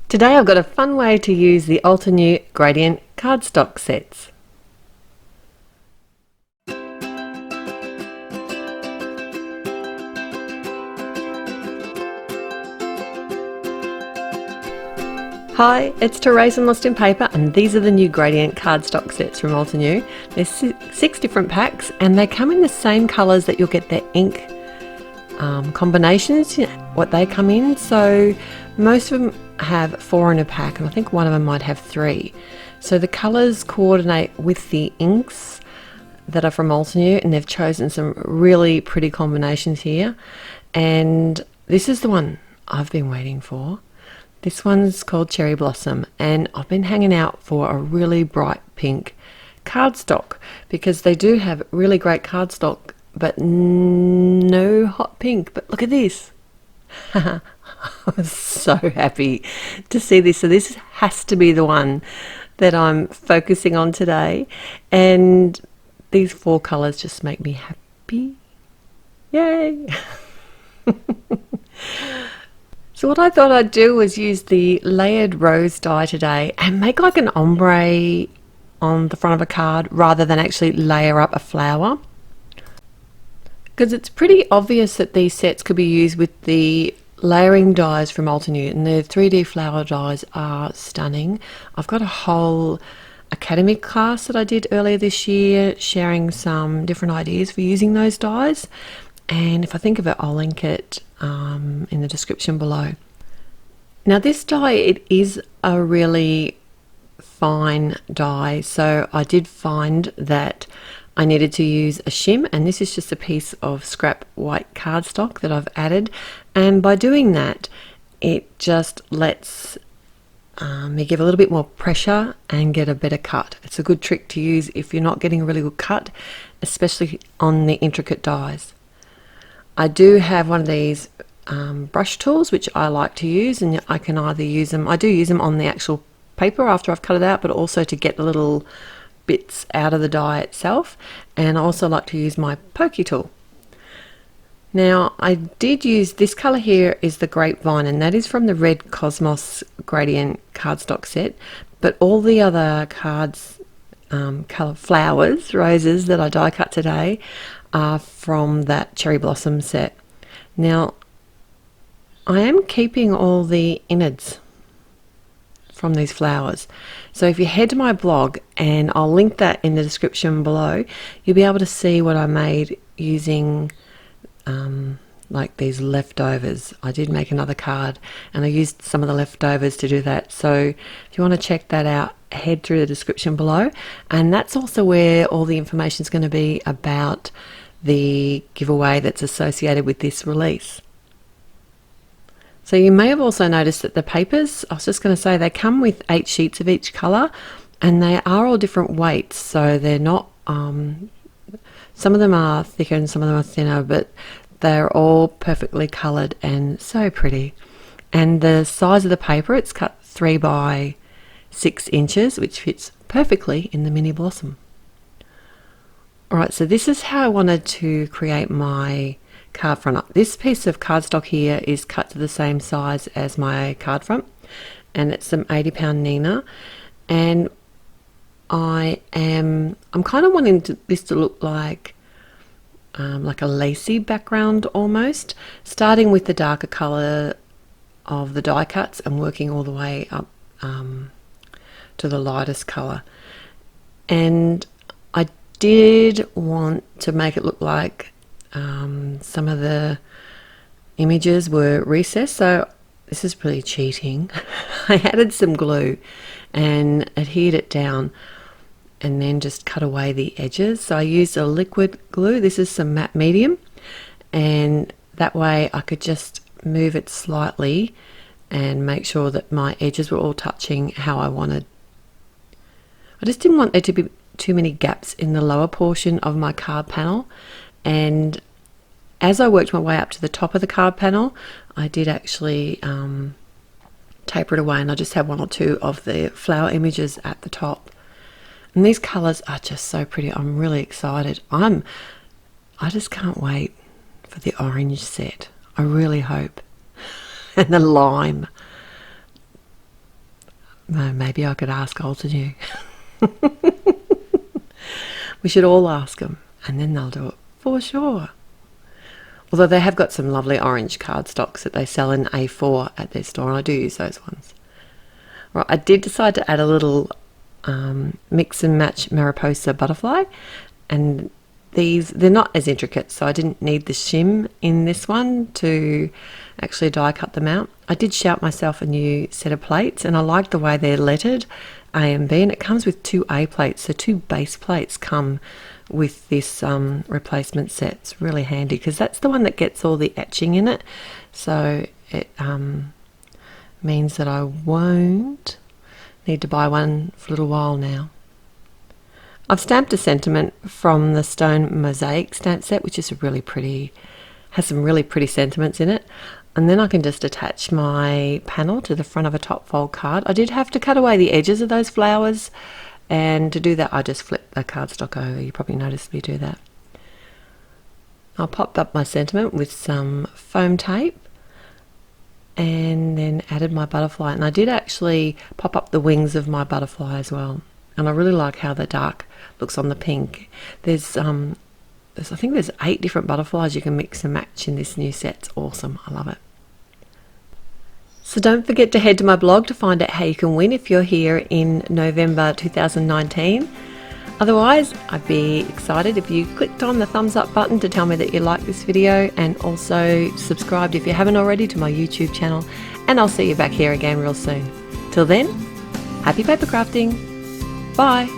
Today I've got a fun way to use the Altenew gradient cardstock sets. Hi, it's Therese and Lostinpaper, and these are the new gradient cardstock sets from Altenew. There's 6 different packs and they come in the same colours that you'll get their ink combinations, what they come in. So most of them have 4 in a pack, and I think one of them might have 3. So the colours coordinate with the inks that are from Altenew, and they've chosen some really pretty combinations here. And this is the one I've been waiting for. This one's called Cherry Blossom, and I've been hanging out for a really bright pink cardstock because they do have really great cardstock, but no hot pink. But look at this. I was so happy to see this. So this has to be the one that I'm focusing on today. And these 4 colours just make me happy. Yay! So what I thought I'd do was use the layered rose die today and make like an ombre on the front of a card rather than actually layer up a flower. Because it's pretty obvious that these sets could be used with the layering dies from Altenew, and the 3D flower dies are stunning. I've got a whole academy class that I did earlier this year sharing some different ideas for using those dies, and if I think of it I'll link it in the description below. Now this die, it is a really fine die, so I did find that I needed to use a shim, and this is just a piece of scrap white cardstock that I've added, and by doing that it just lets me give a little bit more pressure and get a better cut. It's a good trick to use if you're not getting a really good cut, especially on the intricate dies. I do have one of these brush tools which I like to use, and I can either use them, I do use them on the actual paper after I've cut it out, but also to get the little bits out of the die itself. And I also like to use my pokey tool. Now I did use this colour here, is the Grapevine, and that is from the Red Cosmos gradient cardstock set, but all the other cards, colour flowers, roses that I die cut today are from that Cherry Blossom set. Now I am keeping all the innards from these flowers, so if you head to my blog, and I'll link that in the description below, you'll be able to see what I made using like these leftovers. I did make another card and I used some of the leftovers to do that, so if you want to check that out, head through the description below, and that's also where all the information is going to be about the giveaway that's associated with this release. So you may have also noticed that the papers, I was just going to say, they come with 8 sheets of each colour, and they are all different weights, so they're not, some of them are thicker and some of them are thinner, but they're all perfectly coloured and so pretty. And the size of the paper, it's cut 3 by 6 inches, which fits perfectly in the mini blossom. Alright, so this is how I wanted to create my card front. This piece of cardstock here is cut to the same size as my card front, and it's some 80-pound Nina, and I'm kind of wanting this to look like a lacy background almost, starting with the darker colour of the die cuts and working all the way up to the lightest colour. And I did want to make it look like some of the images were recessed, so this is pretty cheating. I added some glue and adhered it down and then just cut away the edges. So I used a liquid glue, this is some matte medium, and that way I could just move it slightly and make sure that my edges were all touching how I wanted. I just didn't want there to be too many gaps in the lower portion of my card panel, and as I worked my way up to the top of the card panel, I did actually taper it away, and I just had 1 or 2 of the flower images at the top. And these colours are just so pretty. I'm really excited. I just can't wait for the orange set. I really hope. And the lime. Maybe I could ask Altenew. We should all ask them, and then they'll do it for sure. Although they have got some lovely orange cardstocks that they sell in A4 at their store, and I do use those ones. Right, I did decide to add a little mix and match Mariposa butterfly, and they're not as intricate, so I didn't need the shim in this one to actually die cut them out. I did shout myself a new set of plates, and I like the way they're lettered A and B, and it comes with 2 A plates, so 2 base plates come with this replacement set. It's really handy because that's the one that gets all the etching in it, so it means that I won't need to buy one for a little while now. I've stamped a sentiment from the Stone Mosaic stamp set, which is really pretty, has some really pretty sentiments in it. And then I can just attach my panel to the front of a top fold card. I did have to cut away the edges of those flowers, and to do that I just flipped the cardstock over. You probably noticed me do that. I popped up my sentiment with some foam tape and then added my butterfly, and I did actually pop up the wings of my butterfly as well. And I really like how the dark looks on the pink. There's I think there's 8 different butterflies you can mix and match in this new set. It's awesome. I love it. So don't forget to head to my blog to find out how you can win if you're here in November 2019. Otherwise, I'd be excited if you clicked on the thumbs up button to tell me that you like this video, and also subscribed if you haven't already to my YouTube channel, and I'll see you back here again real soon. Till then, happy paper crafting. Bye.